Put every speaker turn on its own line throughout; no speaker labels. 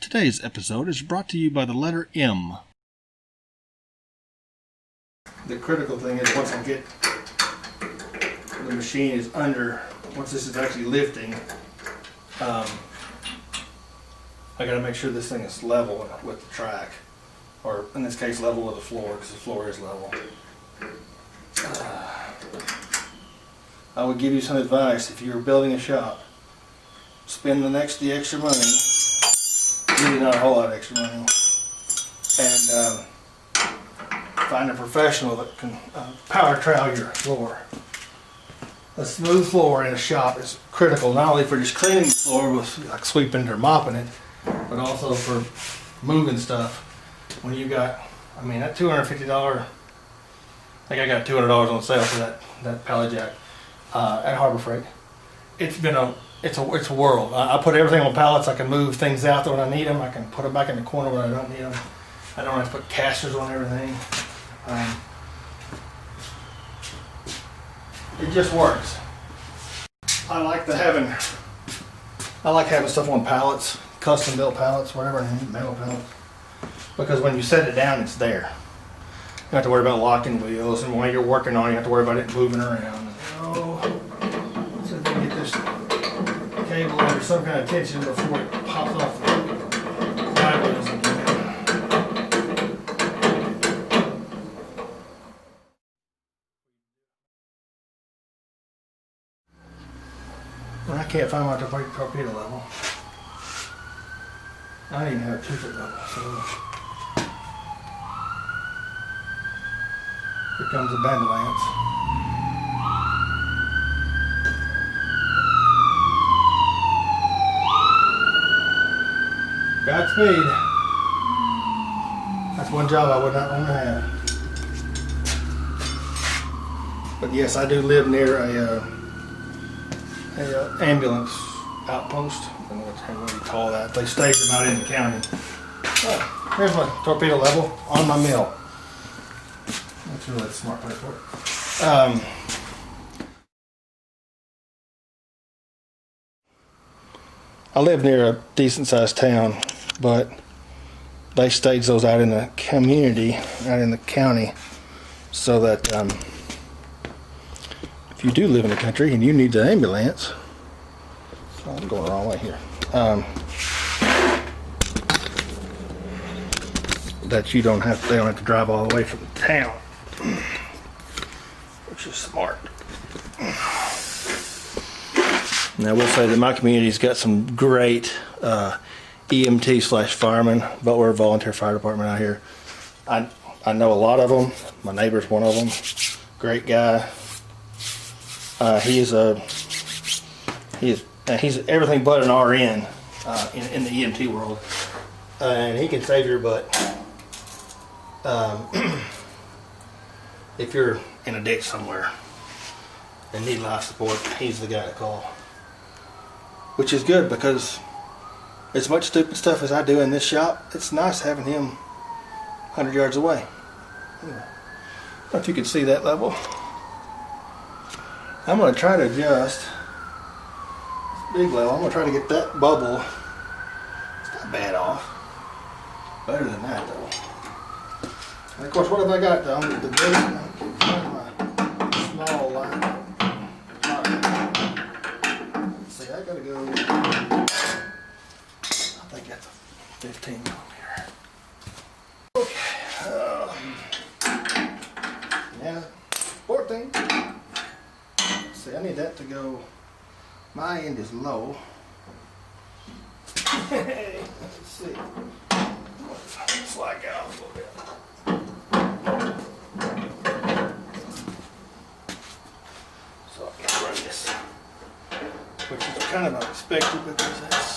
Today's episode is brought to you by the letter M. The critical thing is once I get the machine is under, once this is actually lifting, I got to make sure this thing is level with the track, or in this case level with the floor, because the floor is level. I would give you some advice if you're building a shop. Spend the extra money, really not a whole lot of extra money, and find a professional that can power trowel your floor. A smooth floor in a shop is critical, not only for just cleaning the floor with like sweeping it or mopping it, but also for moving stuff. When you got, I mean, that $250, I think I got $200 on sale for that pallet jack at Harbor Freight. It's a world. I put everything on pallets. I can move things out there when I need them. I can put them back in the corner when I don't need them. I don't have to put casters on everything. It just works. I like having stuff on pallets, custom built pallets, whatever, metal pallets, because when you set it down, it's there. You don't have to worry about locking wheels, and while you're working on it, you have to worry about it moving around. Oh, so if you get this cable under some kind of tension before it pops off the flywheels again. I can't find my torpedo level. I don't even have a 2-foot level, so here comes the bandolance. Godspeed. That's one job I would not want to have. But yes, I do live near a ambulance outpost. I don't know what you call that. They stage them out in the county. Oh, here's my torpedo level on my mill. That's really a smart place for it. I live near a decent sized town, but they stage those out in the community, out in the county, so that if you do live in the country and you need the ambulance, I'm going the wrong way here, that they don't have to drive all the way from the town, which is smart. Now I will say that my community's got some great EMT/firemen, but we're a volunteer fire department out here. I know a lot of them. My neighbor's one of them. Great guy. He's everything but an RN in the EMT world, and he can save your butt. If you're in a ditch somewhere and need life support, he's the guy to call. Which is good, because as much stupid stuff as I do in this shop, it's nice having him 100 yards away. I don't know if you can see that level. I'm going to try to adjust. Big level. I'm going to try to get that bubble. It's not bad off. Better than that though. And of course, what have I got though? The big, my small line. Let's see, I got to go. I think that's a 15 millimeter. Okay. Yeah, 14. See, I need that to go. My end is low. Let's see. Slack out a little bit. So I can run this, which is kind of unexpected because that's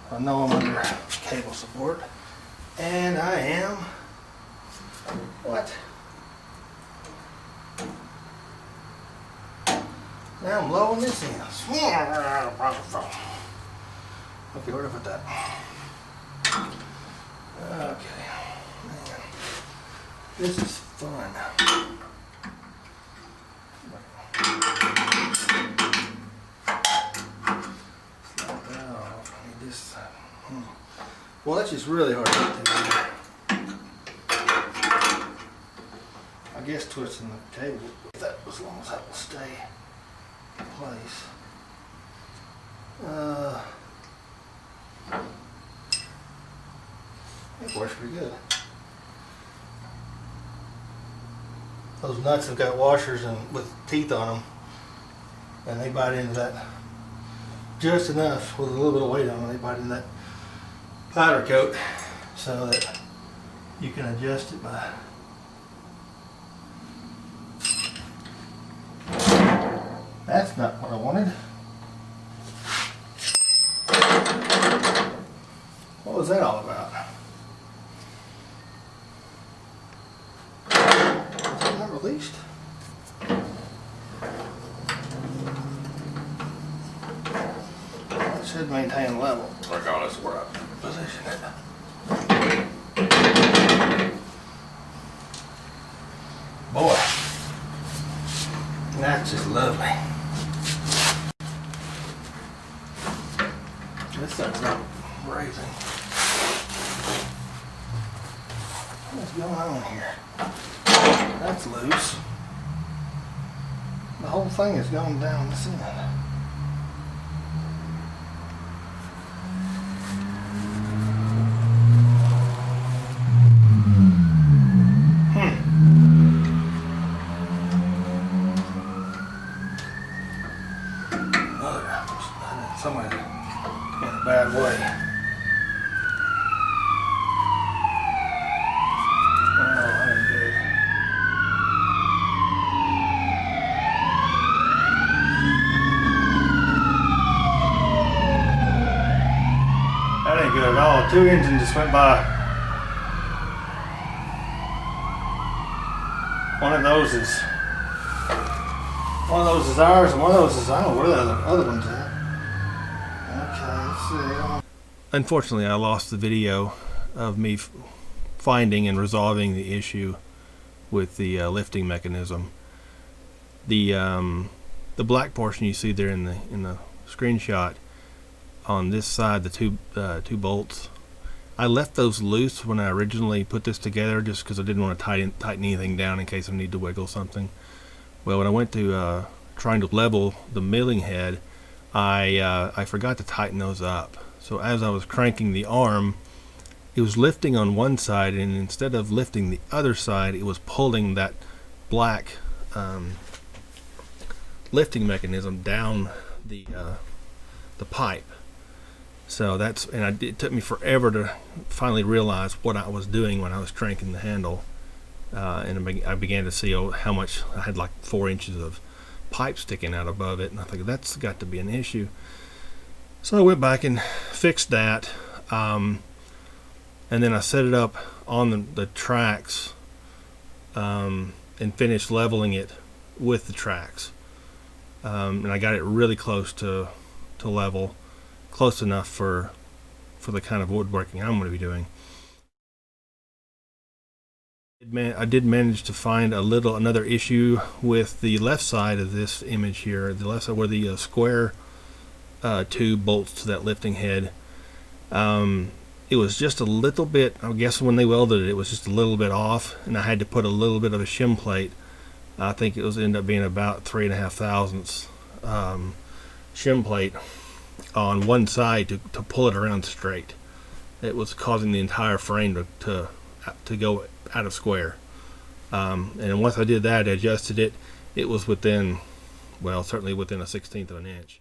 I know I'm under cable support, and I am, what? Now I'm blowing this in. Okay, where did I put that? Okay. Man, this is fun. Well, that's just really hard to get to. I guess twisting the cable, that as long as that will stay in place. It works pretty good. Those nuts have got washers and with teeth on them, and they bite into that just enough with a little bit of weight on them. They bite into that powder coat so that you can adjust it by. That's not what I wanted. What was that all about? Was that not released? It should maintain level regardless of where I position it. Boy, that's just lovely. This thing's not raising. What's going on here? That's loose. The whole thing is going down the ceiling. Somebody in a bad way. Oh, that ain't good. That ain't good at all. 2 engines just went by. One of those is ours, and one of those is, I don't know where the other one's at. Unfortunately, I lost the video of me finding and resolving the issue with the lifting mechanism. The black portion you see there in the screenshot on this side, the two bolts, I left those loose when I originally put this together, just because I didn't want to tighten anything down in case I need to wiggle something. Well, when I went to trying to level the milling head, I forgot to tighten those up. So as I was cranking the arm, it was lifting on one side, and instead of lifting the other side, it was pulling that black lifting mechanism down the pipe. So it took me forever to finally realize what I was doing when I was cranking the handle, and I began to see how much I had, like 4 inches of pipe sticking out above it, and I think that's got to be an issue. So I went back and fixed that, and then I set it up on the tracks, and finished leveling it with the tracks, and I got it really close to level, close enough for the kind of woodworking I'm going to be doing. I did manage to find another issue with the left side of this image here, the left side where the square tube bolts to that lifting head. It was just a little bit, I guess when they welded it, it was just a little bit off, and I had to put a little bit of a shim plate. I think it ended up being about 3.5 thousandths shim plate on one side to pull it around straight. It was causing the entire frame to go out of square. And once I did that, I adjusted it. It was within, well, certainly within a 1/16 of an inch.